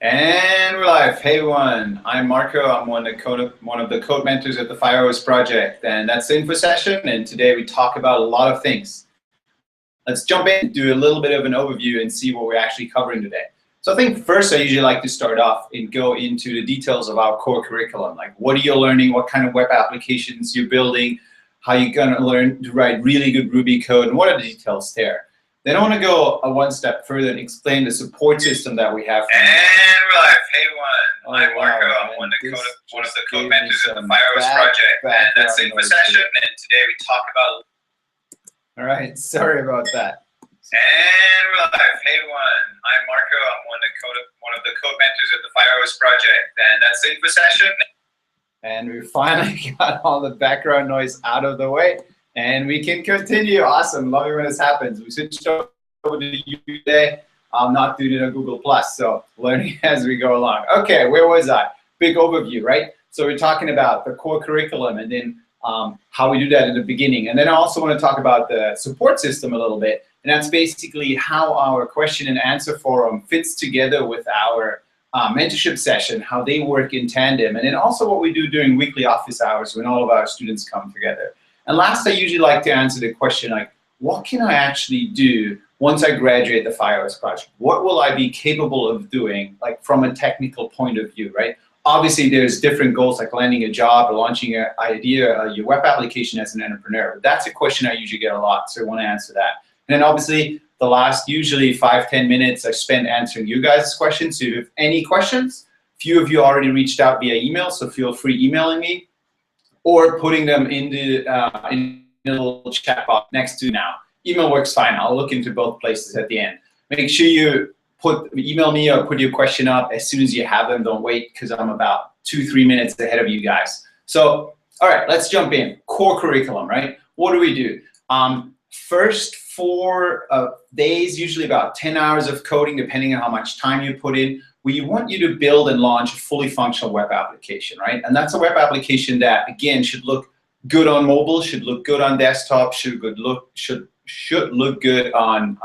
And we're live. Hey everyone, I'm Marco. I'm one of the code mentors at the Firehose Project, and that's the info session. And today we talk about a lot of things. Let's jump in, do a little bit of an overview, and see what we're actually covering today. So I think first I usually like to start off and go into the details of our core curriculum, like what are you learning, what kind of web applications you're building, how you're going to learn to write really good Ruby code, and what are the details there. Then I want to go one step further and explain the support system that we have. And we're live. Hey everyone, I'm Marco. I'm one of the code mentors at the Firehose Project, and that's the info session. And today we talk about. All right, sorry about that. And we're live. Hey everyone, I'm Marco. I'm one of the code mentors at the Firehose Project, and that's the info session. And we finally got all the background noise out of the way. And we can continue. Awesome. Love it when this happens. We switched over to YouTube today. I'm not doing it on Google+, so learning as we go along. Okay, where was I? Big overview, right? So we're talking about the core curriculum and then how we do that in the beginning. And then I also want to talk about the support system a little bit. And that's basically how our question and answer forum fits together with our mentorship session, how they work in tandem. And then also what we do during weekly office hours when all of our students come together. And last, I usually like to answer the question like, what can I actually do once I graduate the Firehose Project? What will I be capable of doing, like from a technical point of view, right? Obviously, there's different goals like landing a job or launching an idea, your web application as an entrepreneur. That's a question I usually get a lot, so I want to answer that. And then obviously, the last usually 5-10 minutes I spend answering you guys' questions. So if you have any questions, few of you already reached out via email, so feel free emailing me, or putting them in the little chat box next to now. Email works fine. I'll look into both places at the end. Make sure you email me or put your question up as soon as you have them. Don't wait, because I'm about 2-3 minutes ahead of you guys. So, all right, let's jump in. Core curriculum, right? What do we do? First 4 days, usually about 10 hours of coding, depending on how much time you put in. We want you to build and launch a fully functional web application, right? And that's a web application that, again, should look good on mobile, should look good on desktop, should look good on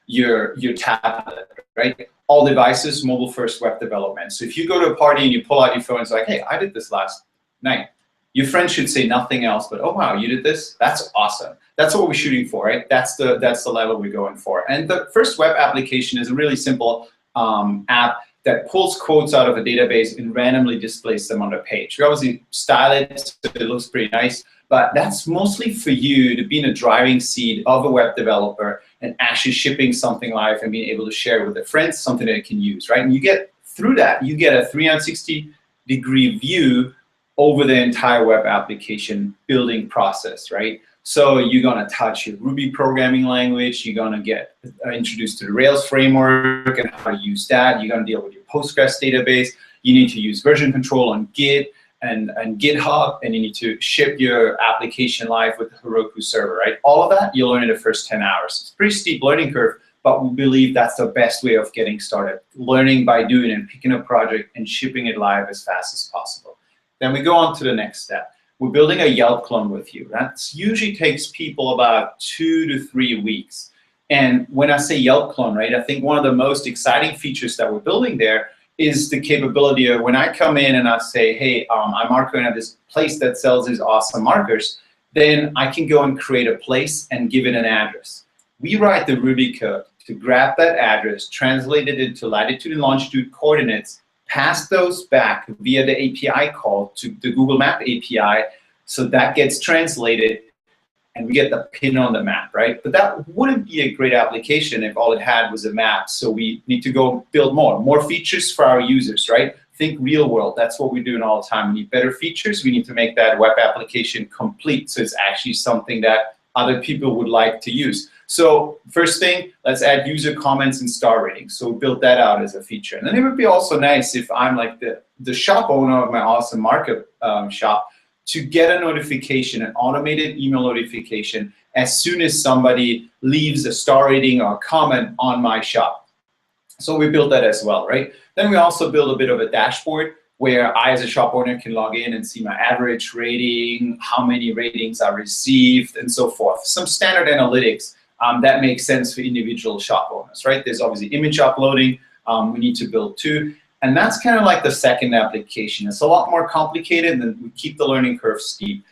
your tablet, right? All devices, mobile-first web development. So if you go to a party and you pull out your phone and say, like, hey, I did this last night, your friend should say nothing else but, oh, wow, you did this? That's awesome. That's what we're shooting for, right? That's the level we're going for. And the first web application is a really simple app that pulls quotes out of a database and randomly displays them on the page. We obviously style it so it looks pretty nice, but that's mostly for you to be in a driving seat of a web developer and actually shipping something live and being able to share it with their friends, something that they can use, right? And you get, through that, you get a 360-degree view over the entire web application building process, right? So you're gonna touch your Ruby programming language, you're gonna get introduced to the Rails framework and how to use that, you're gonna deal with your Postgres database, you need to use version control on Git and GitHub, and you need to ship your application live with the Heroku server, right? All of that you'll learn in the first 10 hours. It's a pretty steep learning curve, but we believe that's the best way of getting started. Learning by doing and picking a project and shipping it live as fast as possible. Then we go on to the next step. We're building a Yelp clone with you. That usually takes people about 2 to 3 weeks. And when I say Yelp clone, right, I think one of the most exciting features that we're building there is the capability of when I come in and I say, hey, I'm Marco and I have this place that sells these awesome markers, then I can go and create a place and give it an address. We write the Ruby code to grab that address, translate it into latitude and longitude coordinates, pass those back via the API call to the Google Map API, so that gets translated and we get the pin on the map, right? But that wouldn't be a great application if all it had was a map, so we need to go build more features for our users, right? Think real world, that's what we're doing all the time. We need better features, we need to make that web application complete, so it's actually something that other people would like to use. So first thing, let's add user comments and star ratings. So we built that out as a feature. And then it would be also nice if I'm like the shop owner of my awesome market shop to get a notification, an automated email notification as soon as somebody leaves a star rating or a comment on my shop. So we built that as well, right? Then we also build a bit of a dashboard where I, as a shop owner, can log in and see my average rating, how many ratings I received, and so forth. Some standard analytics that makes sense for individual shop owners, right? There's obviously image uploading we need to build too. And that's kind of like the second application. It's a lot more complicated, and we keep the learning curve steep.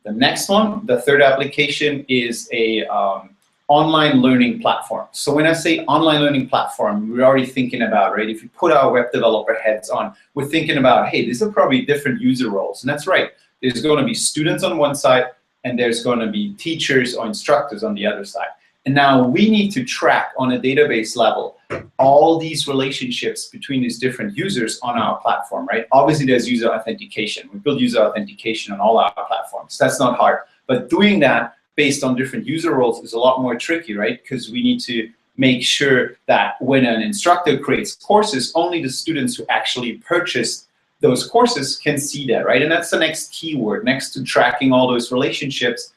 The next one, the third application, is a online learning platform. So when I say online learning platform, we're already thinking about, right, if you put our web developer heads on, we're thinking about, hey, these are probably different user roles. And that's right. There's going to be students on one side, and there's going to be teachers or instructors on the other side. And now we need to track on a database level all these relationships between these different users on our platform, right? Obviously, there's user authentication. We build user authentication on all our platforms. That's not hard. But doing that based on different user roles is a lot more tricky, right? Because we need to make sure that when an instructor creates courses, only the students who actually purchase those courses can see that, right? And that's the next keyword. Next to tracking all those relationships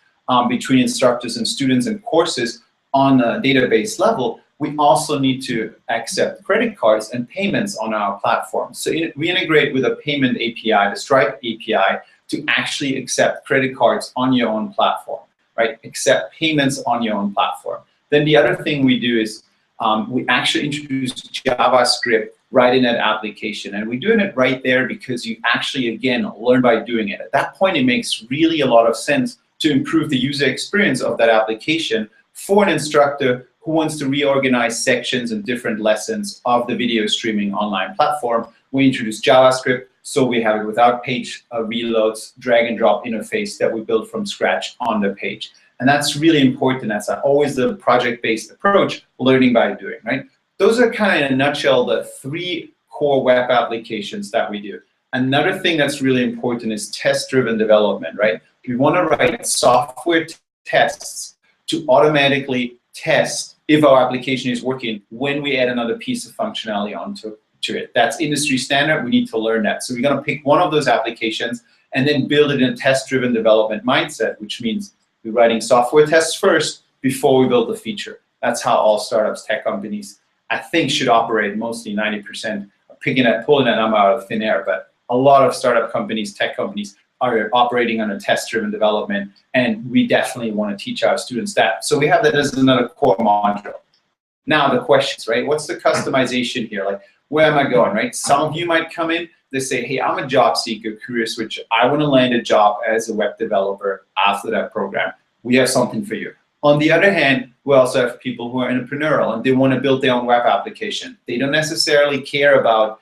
between instructors and students and courses on a database level, we also need to accept credit cards and payments on our platform. So we integrate with a payment API, the Stripe API, to actually accept credit cards on your own platform, right? Accept payments on your own platform. Then the other thing we do is we actually introduce JavaScript right in that application. And we're doing it right there because you actually, again, learn by doing it. At that point, it makes really a lot of sense to improve the user experience of that application for an instructor who wants to reorganize sections and different lessons of the video streaming online platform. We introduce JavaScript, so we have it without page reloads, drag and drop interface that we build from scratch on the page. And that's really important. That's always the project-based approach, learning by doing, right? Those are kind of, in a nutshell, the three core web applications that we do. Another thing that's really important is test-driven development, right? We want to write software tests to automatically test if our application is working when we add another piece of functionality onto it. That's industry standard. We need to learn that. So we're going to pick one of those applications and then build it in a test-driven development mindset, which means we're writing software tests first before we build the feature. That's how all startups, tech companies, I think, should operate. Mostly 90% are pulling that number out of thin air, but a lot of startup companies, tech companies, are operating on a test-driven development, and we definitely want to teach our students that. So we have that as another core module. Now the questions, right? What's the customization here? Like, where am I going, right? Some of you might come in, they say, hey, I'm a job seeker, career switcher. I want to land a job as a web developer after that program. We have something for you. On the other hand, we also have people who are entrepreneurial and they want to build their own web application. They don't necessarily care about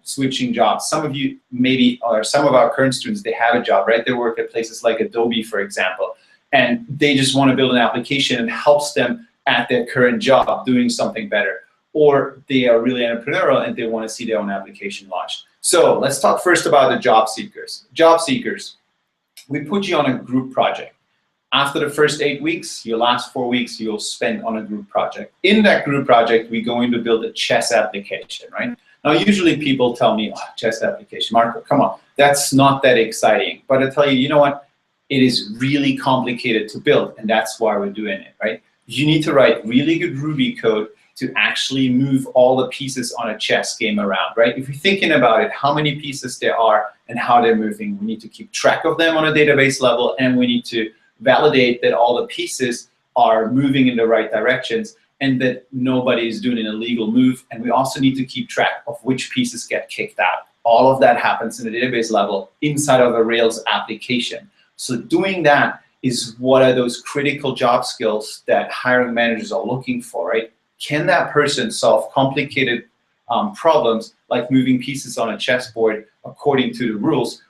switching jobs. Some of you maybe, or some of our current students, they have a job, right? They work at places like Adobe, for example, and they just want to build an application and helps them at their current job doing something better. Or they are really entrepreneurial and they want to see their own application launched. So let's talk first about the job seekers. Job seekers, we put you on a group project. After the first 8 weeks, your last 4 weeks, you'll spend on a group project. In that group project, we're going to build a chess application, right? Now, usually people tell me, oh, chess application, Marco, come on, that's not that exciting. But I tell you, you know what? It is really complicated to build, and that's why we're doing it, right? You need to write really good Ruby code to actually move all the pieces on a chess game around, right? If you're thinking about it, how many pieces there are and how they're moving, we need to keep track of them on a database level, and we need to validate that all the pieces are moving in the right directions and that nobody is doing an illegal move. And we also need to keep track of which pieces get kicked out. All of that happens in the database level inside of a Rails application. So doing that is what are those critical job skills that hiring managers are looking for, right? Can that person solve complicated problems like moving pieces on a chessboard according to the rules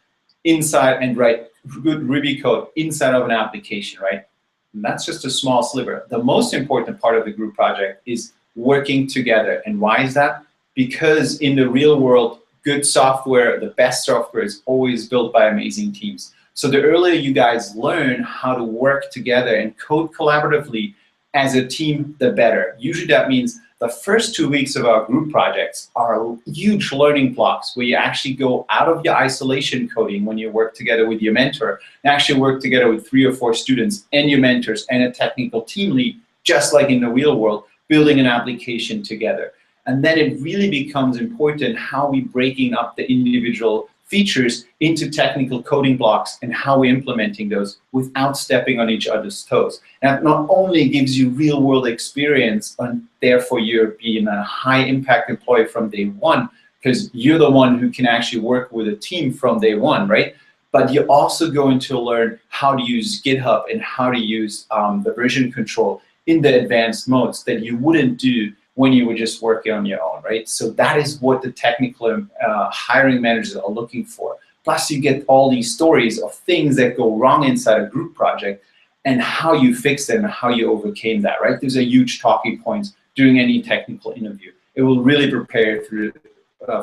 inside and write good Ruby code inside of an application, right? And that's just a small sliver. The most important part of the group project is working together. And why is that? Because in the real world, good software, the best software is always built by amazing teams. So the earlier you guys learn how to work together and code collaboratively as a team, the better. Usually that means the first 2 weeks of our group projects are huge learning blocks where you actually go out of your isolation coding when you work together with your mentor and actually work together with 3 or 4 students and your mentors and a technical team lead, just like in the real world, building an application together. And then it really becomes important how we breaking up the individual features into technical coding blocks and how we're implementing those without stepping on each other's toes. And that not only gives you real world experience, and therefore you're being a high impact employee from day one, because you're the one who can actually work with a team from day one, right? But you're also going to learn how to use GitHub and how to use the version control in the advanced modes that you wouldn't do when you were just working on your own, right? So that is what the technical hiring managers are looking for. Plus you get all these stories of things that go wrong inside a group project and how you fix them and how you overcame that, right? These are huge talking points during any technical interview. It will really prepare you through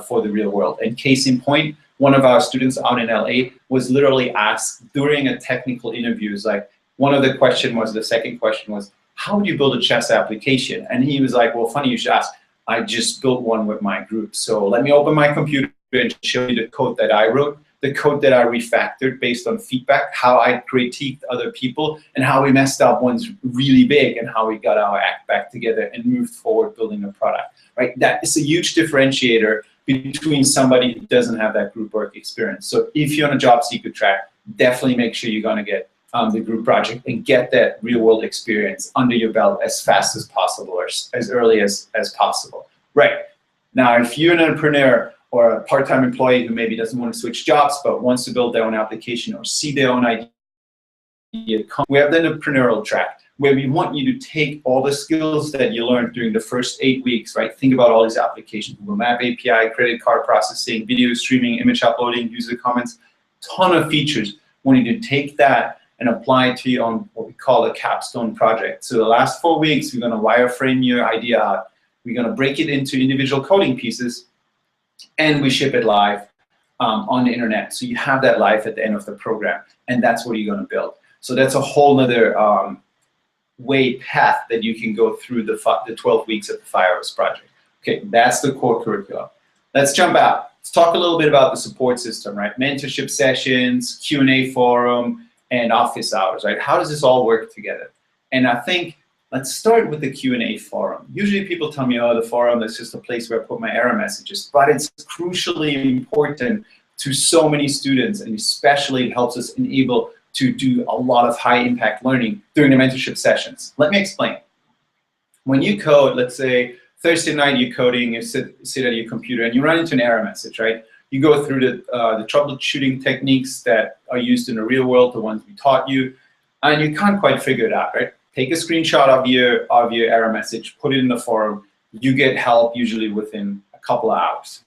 for the real world. And case in point, one of our students out in LA was literally asked during a technical interview, is like, one of the second question was, how would you build a chess application? And he was like, well, funny you should ask. I just built one with my group. So let me open my computer and show you the code that I wrote, the code that I refactored based on feedback, how I critiqued other people, and how we messed up ones really big, and how we got our act back together and moved forward building a product, right? That is a huge differentiator between somebody who doesn't have that group work experience. So if you're on a job seeker track, definitely make sure you're gonna get the group project and get that real world experience under your belt as fast as possible, or as early as possible. Right, now if you're an entrepreneur or a part-time employee who maybe doesn't want to switch jobs but wants to build their own application or see their own idea, we have the entrepreneurial track where we want you to take all the skills that you learned during the first 8 weeks, right? Think about all these applications, Google Map API, credit card processing, video streaming, image uploading, user comments, ton of features. We want you to take that and apply it to your own, what we call a capstone project. So the last 4 weeks, we're gonna wireframe your idea out. We're gonna break it into individual coding pieces, and we ship it live on the internet. So you have that live at the end of the program, and that's what you're gonna build. So that's a whole nother path that you can go through the 12 weeks of the Firehose Project. Okay, that's the core curriculum. Let's jump out. Let's talk a little bit about the support system, right? Mentorship sessions, Q&A forum, and office hours, right? How does this all work together? And I think, let's start with the Q&A forum. Usually people tell me, oh, the forum is just a place where I put my error messages, but it's crucially important to so many students, and especially it helps us enable to do a lot of high impact learning during the mentorship sessions. Let me explain. When you code, let's say Thursday night you're coding, you sit at your computer and you run into an error message, right? You go through the troubleshooting techniques that are used in the real world, the ones we taught you, and you can't quite figure it out, right? Take a screenshot of your error message, put it in the forum, you get help usually within a couple of hours.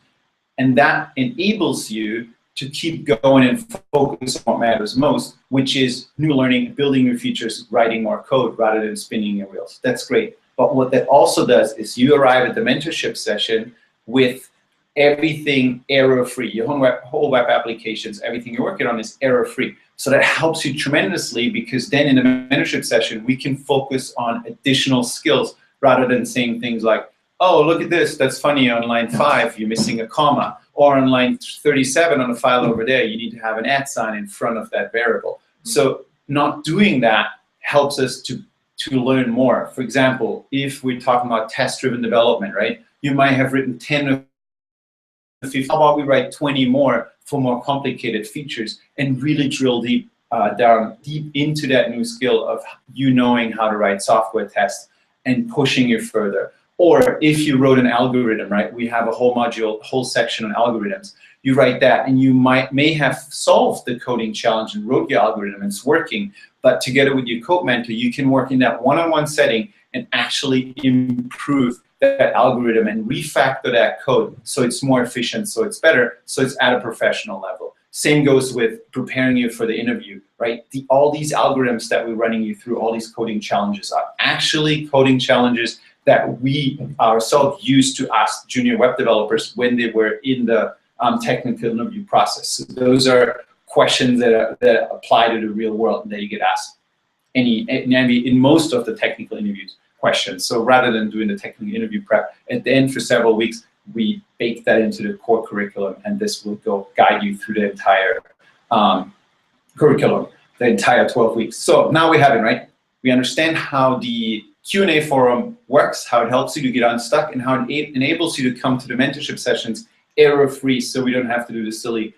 And that enables you to keep going and focus on what matters most, which is new learning, building new features, writing more code rather than spinning your wheels. That's great. But what that also does is you arrive at the mentorship session with everything error-free. Your whole web applications, everything you're working on is error-free. So that helps you tremendously, because then in the mentorship session, we can focus on additional skills rather than saying things like, oh, look at this, that's funny, on line 5, you're missing a comma. Or on line 37 on the file over there, you need to have an @ sign in front of that variable. So not doing that helps us to learn more. For example, if we're talking about test-driven development, right? You might have written 10 or 15. How about we write 20 more for more complicated features and really drill down deep into that new skill of you knowing how to write software tests and pushing you further. Or if you wrote an algorithm, right? We have a whole module, whole section on algorithms. You write that, and you may have solved the coding challenge and wrote your algorithm, and it's working. But together with your code mentor, you can work in that one-on-one setting and actually improve that algorithm and refactor that code so it's more efficient, so it's better, so it's at a professional level. Same goes with preparing you for the interview, right? All these algorithms that we're running you through, all these coding challenges are actually coding challenges that we ourselves used to ask junior web developers when they were in the technical interview process. So those are questions that apply to the real world and that you get asked in most of the technical interviews questions. So rather than doing the technical interview prep, at the end for several weeks, we bake that into the core curriculum, and this will go guide you through the entire curriculum, the entire 12 weeks. So now we have it, right? We understand how the Q&A forum works, how it helps you to get unstuck, and how it enables you to come to the mentorship sessions error-free, so we don't have to do the silly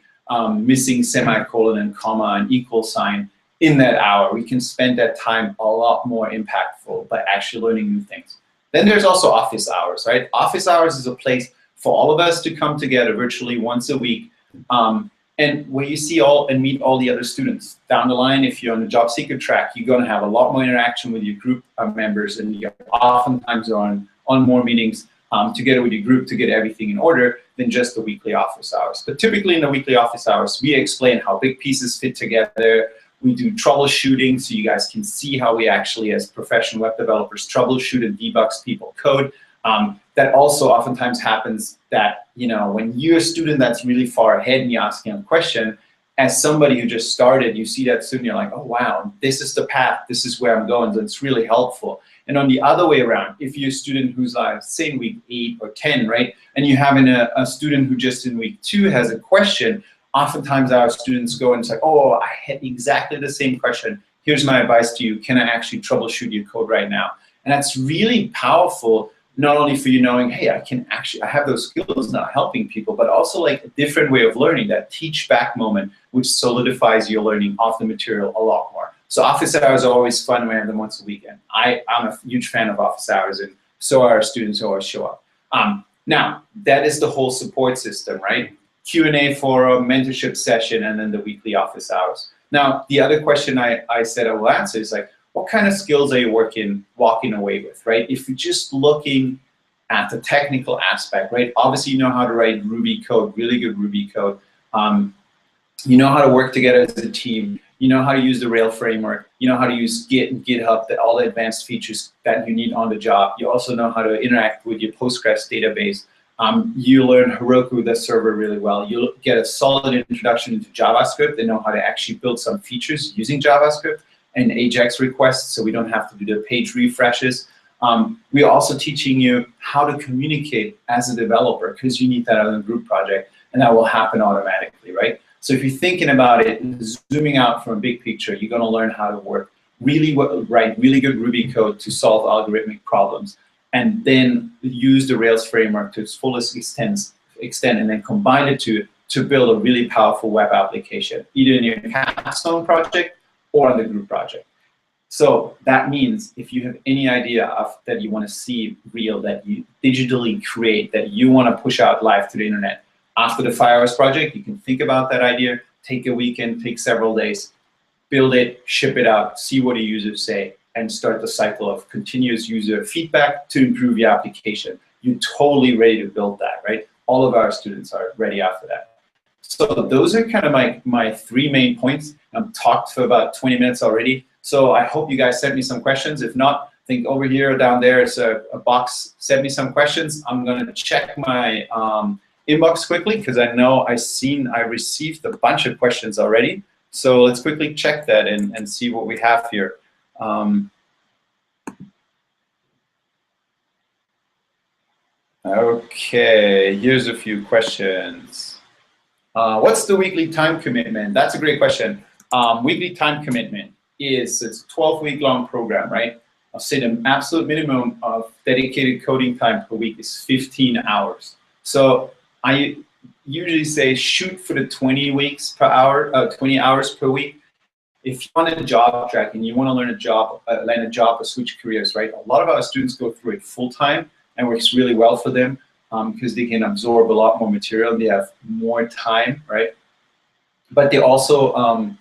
missing semicolon and comma and equal sign in that hour. We can spend that time a lot more impactful by actually learning new things. Then there's also office hours, right? Office hours is a place for all of us to come together virtually once a week, and where you see and meet all the other students. Down the line, if you're on the job seeker track, you're going to have a lot more interaction with your group members, and you oftentimes are on more meetings together with your group to get everything in order than just the weekly office hours. But typically in the weekly office hours, we explain how big pieces fit together. We do troubleshooting, so you guys can see how we actually, as professional web developers, troubleshoot and debug people code. That also oftentimes happens that, when you're a student that's really far ahead and you're asking a question, as somebody who just started, you see that student, you're like, oh wow, this is the path, this is where I'm going, so it's really helpful. And on the other way around, if you're a student who's say in week 8 or 10, right, and you're having a student who just in week 2 has a question, oftentimes our students go and say, oh, I had exactly the same question. Here's my advice to you. Can I actually troubleshoot your code right now? And that's really powerful, not only for you knowing, hey, I have those skills now helping people, but also like a different way of learning, that teach back moment, which solidifies your learning of the material a lot more. So office hours are always fun. We have them once a weekend. I'm a huge fan of office hours, and so are our students who always show up. Now, that is the whole support system, right? Q&A for a mentorship session, and then the weekly office hours. Now, the other question I said I will answer is like, what kind of skills are you walking away with, right? If you're just looking at the technical aspect, right? Obviously, you know how to write Ruby code, really good Ruby code. You know how to work together as a team. You know how to use the Rails framework. You know how to use Git and GitHub, all the advanced features that you need on the job. You also know how to interact with your Postgres database. You learn Heroku, the server, really well. You'll get a solid introduction into JavaScript and know how to actually build some features using JavaScript and AJAX requests, so we don't have to do the page refreshes. We're also teaching you how to communicate as a developer, because you need that on a group project, and that will happen automatically, right? So if you're thinking about it, zooming out from a big picture, you're going to learn how to write really good Ruby code to solve algorithmic problems, and then use the Rails framework to its fullest extent, and then combine it to build a really powerful web application, either in your capstone project or on the group project. So that means if you have any idea that you want to see real, that you digitally create, that you want to push out live to the internet, after the Firehose project, you can think about that idea, take a weekend, take several days, build it, ship it out, see what the users say, and start the cycle of continuous user feedback to improve your application. You're totally ready to build that, right? All of our students are ready after that. So those are kind of my 3 main points. I've talked for about 20 minutes already. So I hope you guys sent me some questions. If not, I think over here or down there is a box. Send me some questions. I'm going to check my inbox quickly, because I know I received a bunch of questions already. So let's quickly check that and see what we have here. Okay, here's a few questions. What's the weekly time commitment? That's a great question. Weekly time commitment it's a 12-week-long program, right? I'll say the absolute minimum of dedicated coding time per week is 15 hours. So I usually say shoot for the 20 hours per week. If you're on a job track and you want to learn a job, land a job or switch careers, right? A lot of our students go through it full-time, and works really well for them because they can absorb a lot more material. They have more time, right? But they also,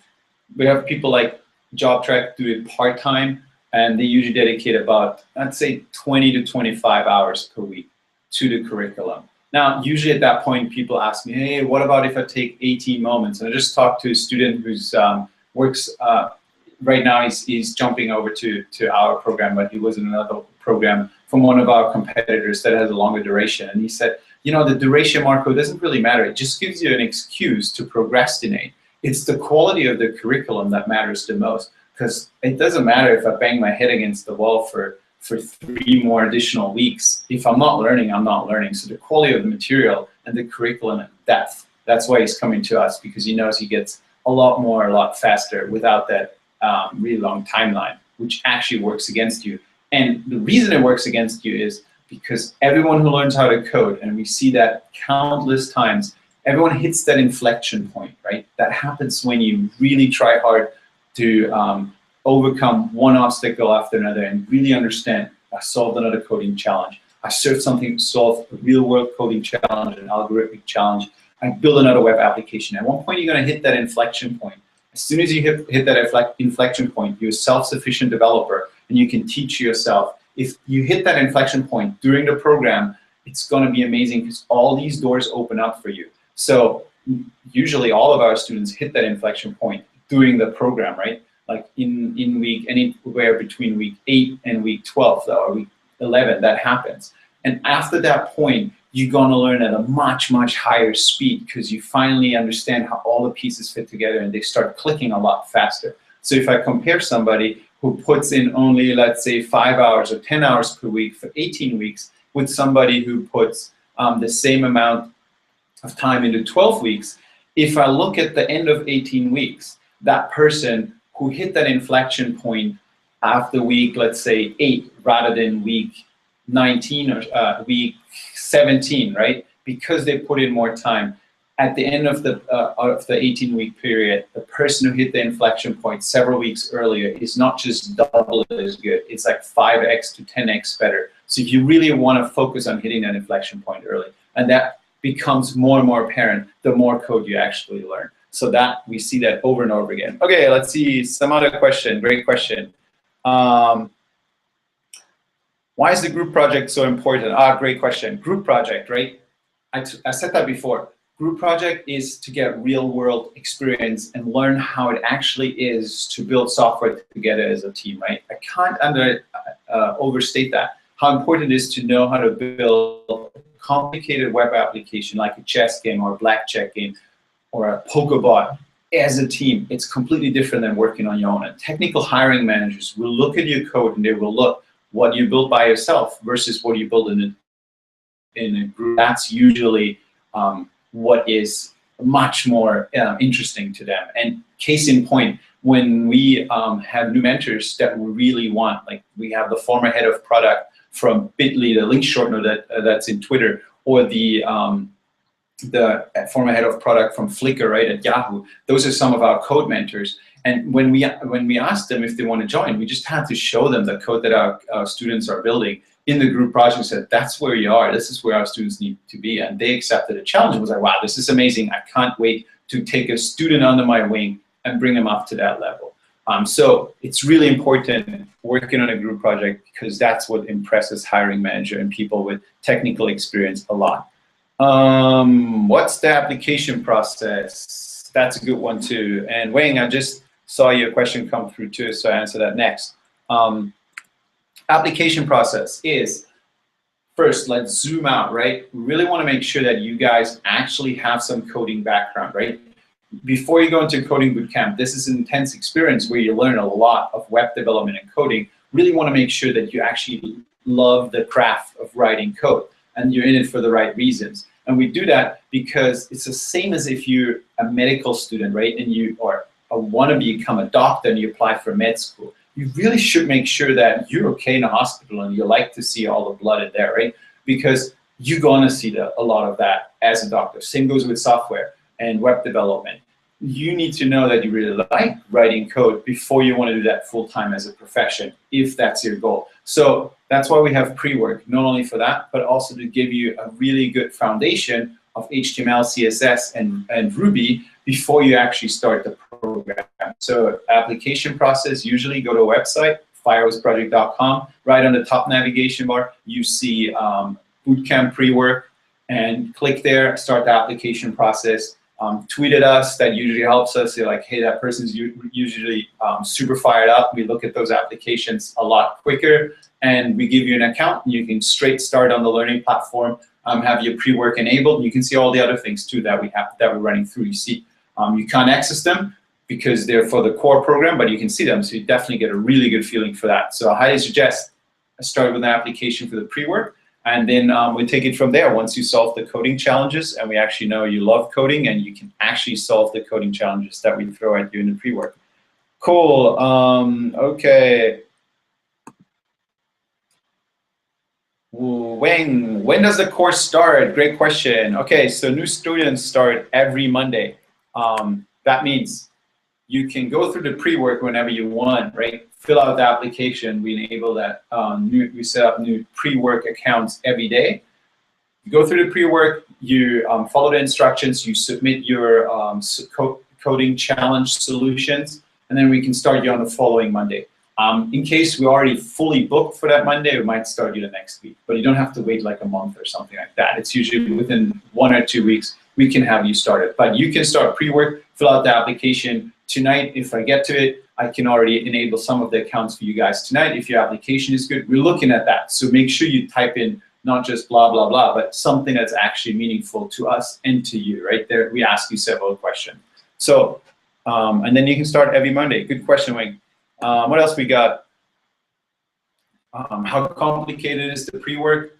we have people like JobTrack do it part-time, and they usually dedicate about, I'd say, 20 to 25 hours per week to the curriculum. Now, usually at that point, people ask me, hey, what about if I take 18 moments? And I just talked to a student who's works, right now he's jumping over to our program, but he was in another program from one of our competitors that has a longer duration. And he said, you know, the duration, Marco, doesn't really matter. It just gives you an excuse to procrastinate. It's the quality of the curriculum that matters the most, because it doesn't matter if I bang my head against the wall for 3 more additional weeks. If I'm not learning, I'm not learning. So the quality of the material and the curriculum and depth, that's why he's coming to us, because he knows he gets a lot faster without that really long timeline, which actually works against you. And the reason it works against you is because everyone who learns how to code, and we see that countless times, everyone hits that inflection point, right? That happens when you really try hard to overcome one obstacle after another and really understand, I solved another coding challenge. I solved a real-world coding challenge, an algorithmic challenge. I build another web application. At one point, you're going to hit that inflection point. As soon as you hit that inflection point, you're a self-sufficient developer, and you can teach yourself. If you hit that inflection point during the program, it's going to be amazing because all these doors open up for you. So usually all of our students hit that inflection point during the program, right? Like in week, anywhere between week 8 and week 12, though, or week 11, that happens. And after that point, you're going to learn at a much, much higher speed because you finally understand how all the pieces fit together and they start clicking a lot faster. So if I compare somebody who puts in only, let's say, 5 hours or 10 hours per week for 18 weeks with somebody who puts the same amount of time into 12 weeks, if I look at the end of 18 weeks, that person who hit that inflection point after week, let's say, 8 rather than week 19 or week 17, right? Because they put in more time. At the end of the 18-week period, the person who hit the inflection point several weeks earlier is not just double as good, it's like 5x to 10x better. So if you really want to focus on hitting that inflection point early, and that becomes more and more apparent the more code you actually learn. So that we see that over and over again. Okay, let's see some other question. Great question. Why is the group project so important? Great question. Group project, right? I said that before. Group project is to get real-world experience and learn how it actually is to build software together as a team, right? I can't overstate that. How important it is to know how to build a complicated web application like a chess game or a blackjack game or a poker bot as a team. It's completely different than working on your own. And technical hiring managers will look at your code and they will look what you build by yourself versus what you build in a group. That's usually what is much more interesting to them. And case in point, when we have new mentors that we really want, like we have the former head of product from Bitly, the link shortener that's in Twitter, or the former head of product from Flickr, right, at Yahoo. Those are some of our code mentors. And when we asked them if they want to join, we just had to show them the code that our students are building in the group project. We said, that's where you are. This is where our students need to be. And they accepted a challenge and was like, wow, this is amazing. I can't wait to take a student under my wing and bring them up to that level. So it's really important working on a group project because that's what impresses hiring manager and people with technical experience a lot. What's the application process? That's a good one too. And Wayne, I just saw your question come through too, so I answer that next. Application process is, first, let's zoom out, right? We really want to make sure that you guys actually have some coding background, right? Before you go into coding bootcamp, this is an intense experience where you learn a lot of web development and coding. Really want to make sure that you actually love the craft of writing code and you're in it for the right reasons. And we do that because it's the same as if you're a medical student, right? And you want to become a doctor and you apply for med school. You really should make sure that you're okay in a hospital and you like to see all the blood in there, right? Because you're going to see a lot of that as a doctor. Same goes with software and web development. You need to know that you really like writing code before you want to do that full-time as a profession, if that's your goal. So that's why we have Prework, not only for that, but also to give you a really good foundation of HTML, CSS, and Ruby before you actually start the program. So application process, usually go to a website, theFirehoseProject.com. Right on the top navigation bar, you see Bootcamp Prework, and click there, start the application process. Tweet at us, that usually helps us. You're like, hey, that person's usually super fired up. We look at those applications a lot quicker, and we give you an account, and you can straight start on the learning platform, have your pre-work enabled, and you can see all the other things too that we're running through. You see, you can't access them because they're for the core program, but you can see them, so you definitely get a really good feeling for that. So I highly suggest start with an application for the pre-work, and then we take it from there once you solve the coding challenges, and we actually know you love coding, and you can actually solve the coding challenges that we throw at you in the pre-work. Cool. Okay. When does the course start? Great question. Okay, so new students start every Monday. That means you can go through the pre-work whenever you want, right? Fill out the application. We enable that. We set up new pre-work accounts every day. You go through the pre-work, you follow the instructions, you submit your coding challenge solutions, and then we can start you on the following Monday. In case we're already fully booked for that Monday, we might start you the next week, but you don't have to wait like a month or something like that. It's usually within 1 or 2 weeks, we can have you started. But you can start pre-work, fill out the application tonight. If I get to it, I can already enable some of the accounts for you guys tonight. If your application is good, we're looking at that. So make sure you type in not just blah, blah, blah, but something that's actually meaningful to us and to you, right? There, we ask you several questions. So, and then you can start every Monday. Good question, Wayne. What else we got? How complicated is the pre-work?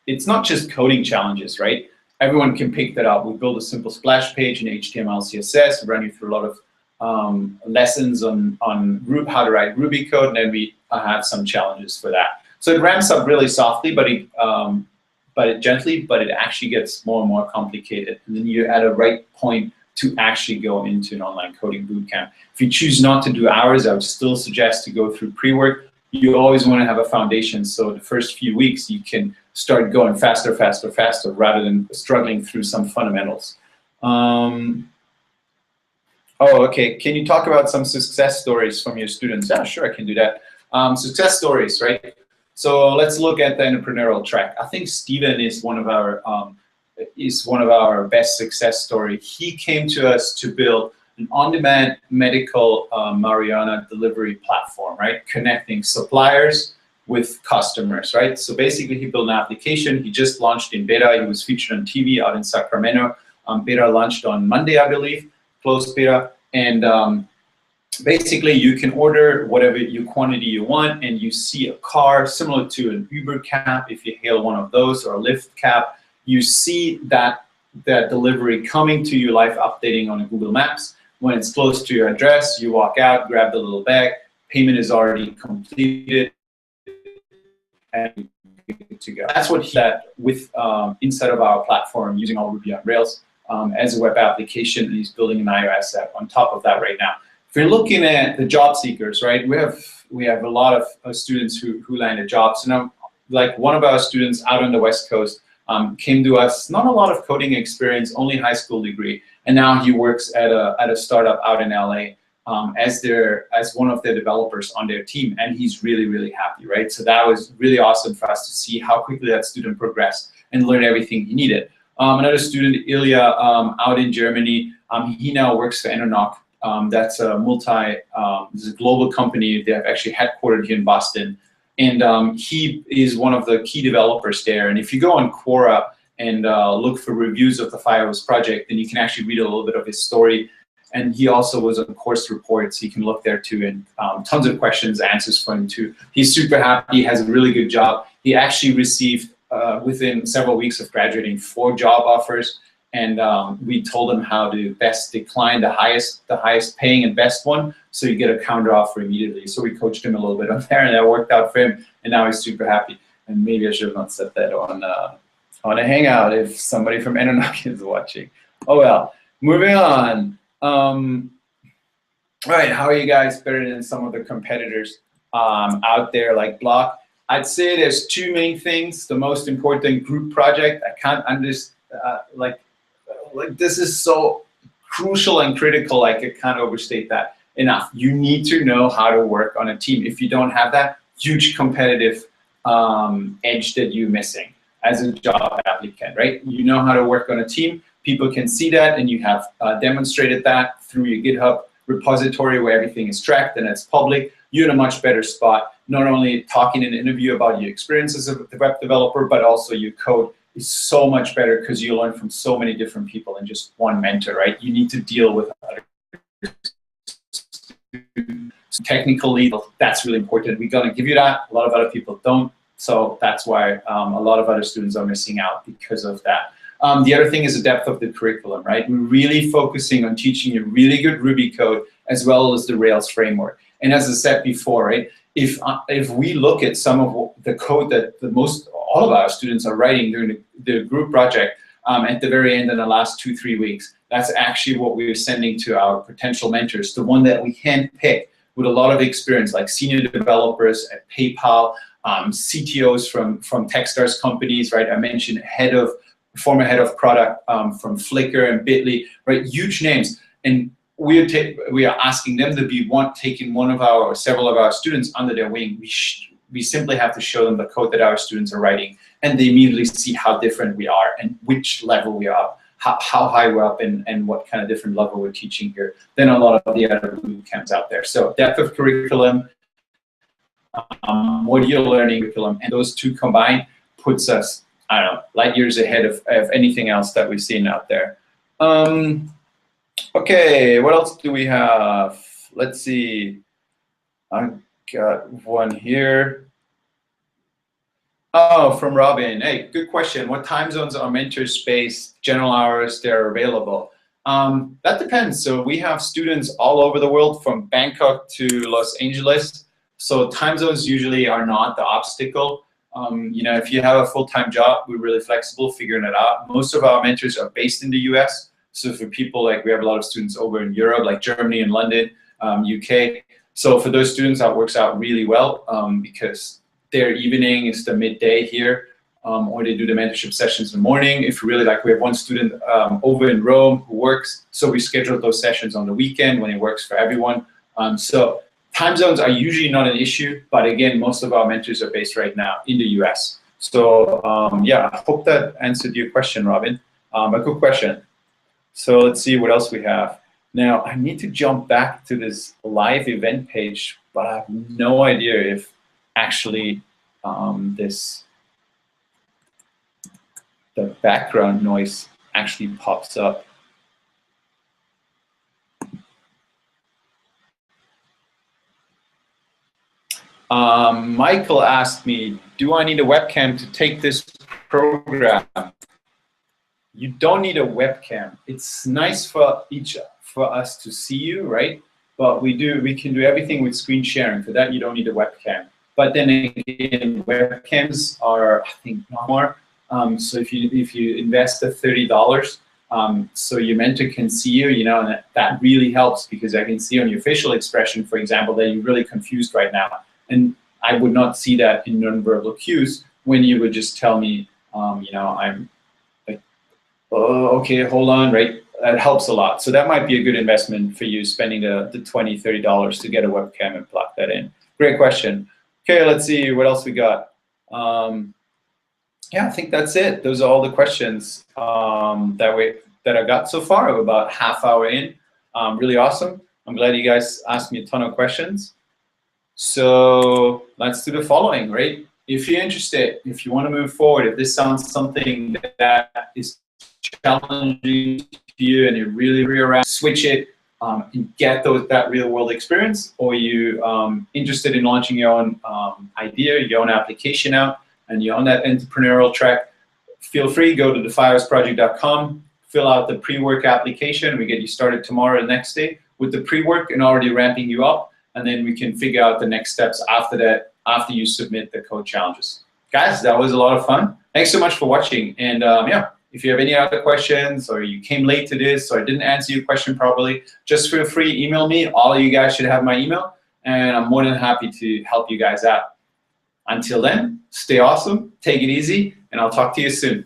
It's not just coding challenges, right? Everyone can pick that up. We build a simple splash page in HTML, CSS, run you through a lot of lessons on how to write Ruby code, and then we have some challenges for that. So it ramps up really softly, but it actually gets more and more complicated. And then you're at a right point to actually go into an online coding bootcamp. If you choose not to do hours, I would still suggest to go through pre-work. You always want to have a foundation, so the first few weeks you can start going faster, faster, faster, rather than struggling through some fundamentals. Oh, okay. Can you talk about some success stories from your students? Yeah, sure, I can do that. Success stories, right? So let's look at the entrepreneurial track. I think Steven is one of our best success stories. He came to us to build an on-demand medical marijuana delivery platform, right? Connecting suppliers with customers, right? So basically, he built an application. He just launched in beta. He was featured on TV out in Sacramento. Beta launched on Monday, I believe, closed beta. And basically, you can order whatever your quantity you want, and you see a car similar to an Uber cab. If you hail one of those, or a Lyft cab, you see that delivery coming to you, live updating on Google Maps. When it's close to your address, you walk out, grab the little bag, payment is already completed, and you're good to go. That's what he did with inside of our platform using all Ruby on Rails as a web application, and he's building an iOS app on top of that right now. If you're looking at the job seekers, right, we have a lot of students who landed jobs. And like one of our students out on the West Coast came to us, not a lot of coding experience, only high school degree, and now he works at a startup out in LA as one of the developers on their team, and he's really, really happy, right? So that was really awesome for us to see how quickly that student progressed and learned everything he needed. Another student, Ilya, out in Germany, he now works for Enonoc. That's a this is a global company. They have actually headquartered here in Boston. And he is one of the key developers there. And if you go on Quora and look for reviews of the Firehose project, then you can actually read a little bit of his story. And he also was on course reports. You can look there too, and tons of questions, answers for him too. He's super happy, has a really good job. He actually received, within several weeks of graduating, 4 job offers. And we told him how to best decline the highest paying and best one, so you get a counter offer immediately. So we coached him a little bit on there, and that worked out for him. And now he's super happy. And maybe I should have not said that on a Hangout if somebody from Enonoc is watching. Oh well. Moving on. All right, how are you guys better than some of the competitors out there like Block? I'd say there's 2 main things. The most important, group project. I can't understand like this is so crucial and critical, like I can't overstate that enough. You need to know how to work on a team. If you don't have that, huge competitive edge that you're missing as a job applicant, right? You know how to work on a team. People can see that, and you have demonstrated that through your GitHub repository where everything is tracked and it's public. You're in a much better spot, not only talking in an interview about your experiences as a web developer, but also your code is so much better because you learn from so many different people and just one mentor, right? You need to deal with others. Technically, that's really important. We're going to give you that. A lot of other people don't. So that's why a lot of other students are missing out because of that. The other thing is the depth of the curriculum, right? We're really focusing on teaching you really good Ruby code as well as the Rails framework. And as I said before, right, if we look at some of the code that all of our students are writing during the group project at the very end in the last 2-3 weeks, that's actually what we're sending to our potential mentors, the one that we handpick with a lot of experience, like senior developers at PayPal, CTOs from Techstars companies, right? I mentioned former head of product from Flickr and Bitly, right? Huge names. And we are asking them to be taking one of our or several of our students under their wing. We simply have to show them the code that our students are writing, and they immediately see how different we are and which level we are, how high we're up, and what kind of different level we're teaching here than a lot of the other boot camps out there. So depth of curriculum, modular learning curriculum, and those two combined puts us, I don't know, light years ahead of anything else that we've seen out there. Okay, what else do we have? Let's see. I've got one here. Oh, from Robin. Hey, good question. What time zones are mentors space, general hours they're available? That depends. So we have students all over the world, from Bangkok to Los Angeles. So time zones usually are not the obstacle. You know, if you have a full-time job, we're really flexible figuring it out. Most of our mentors are based in the US. So for people, like we have a lot of students over in Europe, like Germany and London, UK. So for those students, that works out really well because their evening is the midday here, or they do the mentorship sessions in the morning. If really, like we have one student over in Rome who works, so we schedule those sessions on the weekend when it works for everyone. So time zones are usually not an issue, but again, most of our mentors are based right now in the US. So yeah, I hope that answered your question, Robin. A good question. So let's see what else we have. Now, I need to jump back to this live event page, but I have no idea if actually the background noise actually pops up. Michael asked me, do I need a webcam to take this program? You don't need a webcam. It's nice for us to see you, right? But we can do everything with screen sharing. For that, you don't need a webcam. But then again, webcams are, I think, more. So if you invest the $30, so your mentor can see you, you know, and that really helps, because I can see on your facial expression, for example, that you're really confused right now. And I would not see that in nonverbal cues when you would just tell me, you know, I'm like, oh, okay, hold on, right? That helps a lot. So that might be a good investment for you, spending the $20, $30 to get a webcam and plug that in. Great question. Okay, let's see what else we got. Yeah, I think that's it. Those are all the questions that I got so far. We're about half hour in. Really awesome. I'm glad you guys asked me a ton of questions. So let's do the following, right? If you're interested, if you want to move forward, if this sounds something that is challenging to you and you really around, switch it and get that real world experience, or you interested in launching your own idea, your own application out, and you're on that entrepreneurial track, feel free, go to theFirehoseProject.com, fill out the pre-work application. We get you started tomorrow or the next day with the pre-work and already ramping you up. And then we can figure out the next steps after that, after you submit the code challenges. Guys, that was a lot of fun. Thanks so much for watching. And yeah, if you have any other questions, or you came late to this, or I didn't answer your question properly, just feel free, email me. All of you guys should have my email, and I'm more than happy to help you guys out. Until then, stay awesome, take it easy, and I'll talk to you soon.